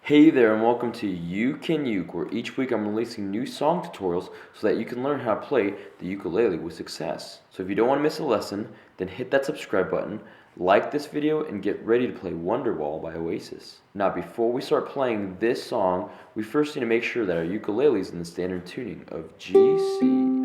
Hey there and welcome to You Can Uke, where each week I'm releasing new song tutorials so that you can learn how to play the ukulele with success. So if you don't want to miss a lesson, then hit that subscribe button, like this video, and get ready to play Wonderwall by Oasis. Now before we start playing this song, we first need to make sure that our ukulele is in the standard tuning of G, C, E,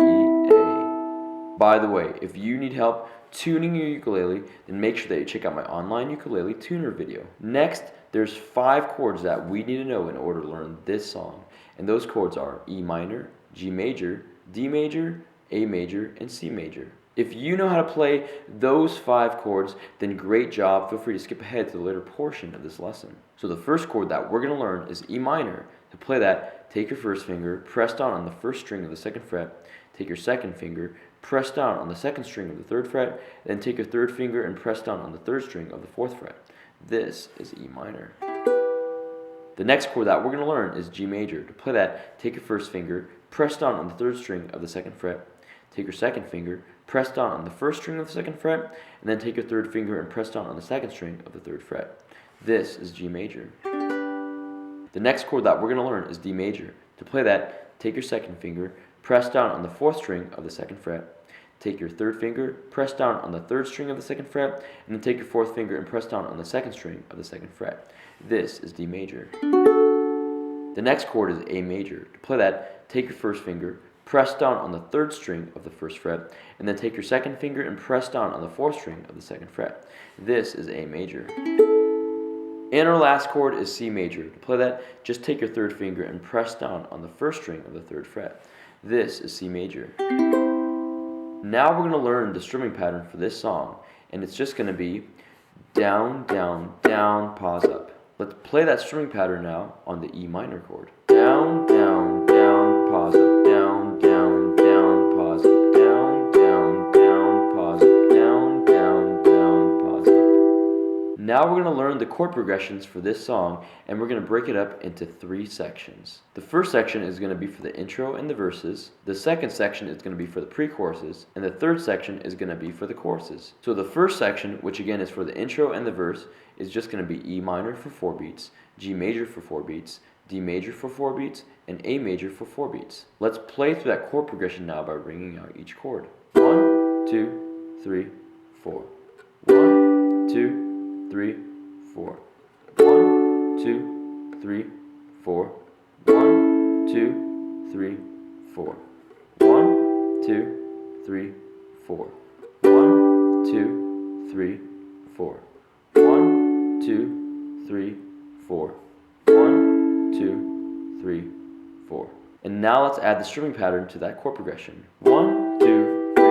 A. By the way, if you need help tuning your ukulele, then make sure that you check out my online ukulele tuner video. Next, there's 5 chords that we need to know in order to learn this song. And those chords are E minor, G major, D major, A major, and C major. If you know how to play those 5 chords, then great job. Feel free to skip ahead to the later portion of this lesson. So the first chord that we're going to learn is E minor. To play that, take your first finger, press down on the first string of the 2nd fret, take your second finger, press down on the 2nd string of the 3rd fret, then take your 3rd finger and press down on the 3rd string of the 4th fret. This is E minor. The next chord that we're going to learn is G major. To play that, take your first finger, press down on the 3rd string of the 2nd fret, take your second finger, press down on the 1st string of the 2nd fret, and then take your 3rd finger and press down on the 2nd string of the 3rd fret. This is G major. The next chord that we're going to learn is D major. To play that, take your second finger, press down on the 4th string of the 2nd fret, take your 3rd finger, press down on the 3rd string of the 2nd fret, and then take your 4th finger and press down on the 2nd string of the 2nd fret. This is D major. The next chord is A major. To play that, take your first finger, press down on the 3rd string of the 1st fret, and then take your second finger and press down on the 4th string of the 2nd fret. This is A major. And our last chord is C major. To play that, just take your 3rd finger and press down on the 1st string of the 3rd fret. This is C major. Now we're going to learn the strumming pattern for this song, and it's just going to be down, down, down, pause up. Let's play that strumming pattern now on the E minor chord. Down, down, down, pause up, down, down, down, pause up, down, down, down, pause up, down, down, down, pause up. Now we're going to learn the chord progressions for this song, and we're going to break it up into 3 sections. The first section is going to be for the intro and the verses, the second section is going to be for the pre-choruses, and the third section is going to be for the choruses. So the first section, which again is for the intro and the verse, is just going to be E minor for 4 beats, G major for 4 beats, D major for 4 beats, and A major for 4 beats. Let's play through that chord progression now by ringing out each chord. 1, 2, 3, 4. 1, 2, 3, 4. 1, 2, 3, 4. 1, 2, 3, 4. 1, 2, 3, 4. 1, 2, 3, 4. 1, 2, 3, 4. 1, 2, 3, 4. And now let's add the strumming pattern to that chord progression. 1, 2, 3,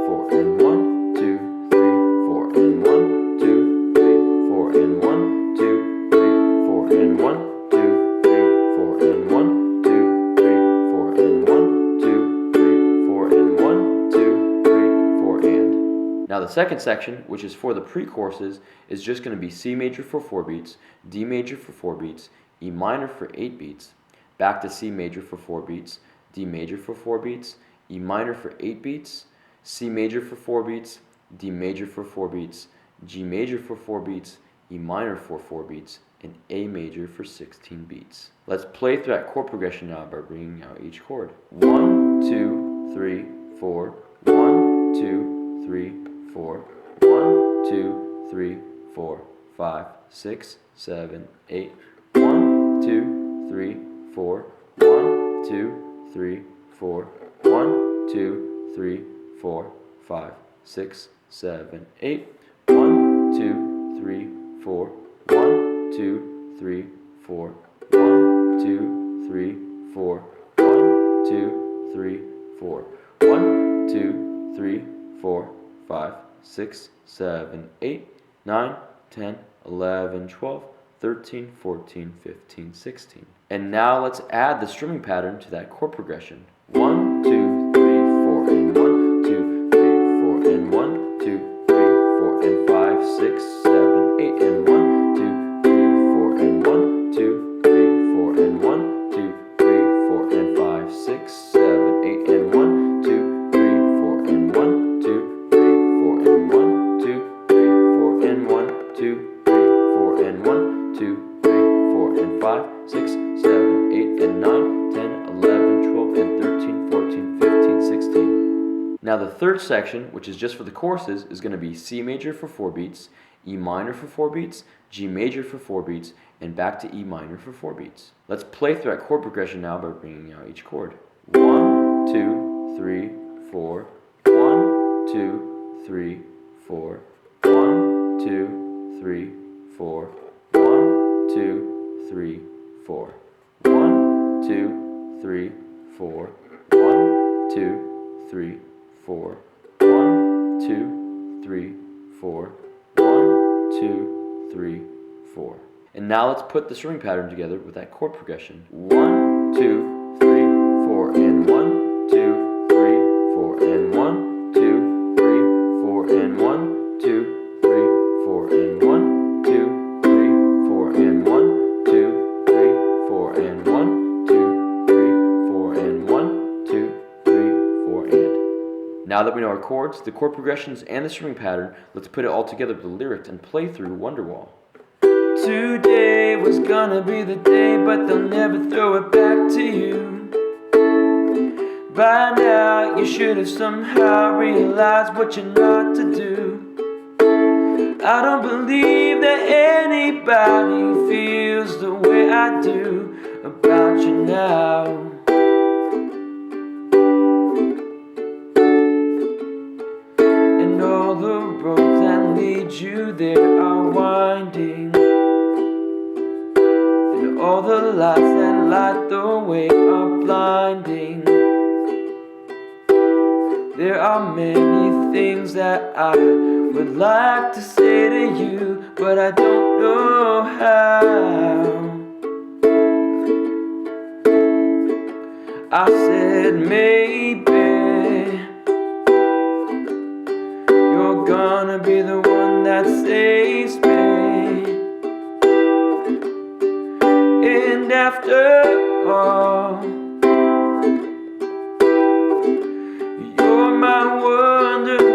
4, and 1, 2, 3, 4, and 1, 2, 3, 4, and 1, 2, 3, 4, and 1, 2, 3, 4, and 1, 2, 3, 4, and 1, 2, 3, 4, and 1, 2, 3, 4, and. Now the second section, which is for the pre-choruses, is just going to be C major for 4 beats, D major for 4 beats, E minor for 8 beats, back to C major for 4 beats, D major for 4 beats, E minor for 8 beats, C major for 4 beats, D major for 4 beats, G major for 4 beats, E minor for 4 beats, and A major for 16 beats. Let's play through that chord progression now by bringing out each chord. 1, 2, 3, 4. 1, 2, 3, 4. 1, 2, 3, 4, 5, 6, 7, 8. 1, 2, 3, 4. 1, 2, 3, 4. 1, 2, 3, 4, 5, 6, 7, 8. 1, 2, 3, 4. 1, 2, 3, 4. 1, 2, 3, 4. 1, 2, 3, 4. 1, 2, 3, 4, 5, 6, 7, 8, 9, 10, 11, 12, 13, 14, 15, 16. And now let's add the strumming pattern to that chord progression. 1, 2, 3, 4, and 1, 2, 3, 4, and 1, 2, 3, 4, and 5, 6, 7, 8, and 1, 2, 3, 4, and 1, 2, 3, 4, and 1, 2, 3, 4, and 5, 6, 7, 8, and 1, 2, 3, 4, and 1, 2, 3, 4, and 1, 2, 3, 4, and 1, 2, 3, 4, and 1, 2, 3, 4, and 5, 6, 7, 8, and 9, 10, 11, 12, and 13, 14, 15, 16. Now the third section, which is just for the choruses, is going to be C major for 4 beats, E minor for 4 beats, G major for 4 beats, and back to E minor for 4 beats. Let's play through that chord progression now by bringing out each chord. 1, 2, 3, 4. 1, 2, 3, 4. 1, 2, 3, 4. 1, 2, 3, 4. 1, 2, 3, 4. 1, 2, 3, 4. 1, 2, 3, 4. 1, 2, 3, 4. And now let's put the strumming pattern together with that chord progression. 1, 2, 3, 4, and 1, 2, 3, 4, and 1, 2, 3, 4, and 1, 2, 3, 4, and 1, 2, 3, 4, and 1, 2, 3, 4, and 1, 2, 3, 4, and 1, 2, 3, 4, and. Now that we know our chords, the chord progressions, and the strumming pattern, let's put it all together with the lyrics and play through Wonderwall. Today was gonna be the day, but they'll never throw it back to you. By now you should have somehow realized what you're not to do. I don't believe that anybody feels the way I do about you now. And all the roads that lead you there are winding, and all the lights that light the way are blinding. There are many things that I would like to say to you, but I don't know how. I said maybe you're gonna be the one that saves me. And after all, you're my Wonderwall.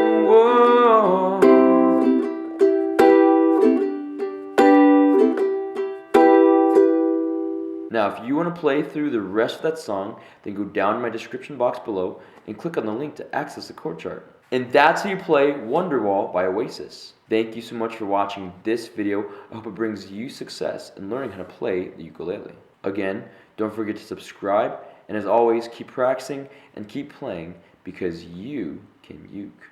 Now, if you want to play through the rest of that song, then go down in my description box below and click on the link to access the chord chart. And that's how you play Wonderwall by Oasis. Thank you so much for watching this video. I hope it brings you success in learning how to play the ukulele. Again, don't forget to subscribe, and as always, keep practicing and keep playing, because you can uke.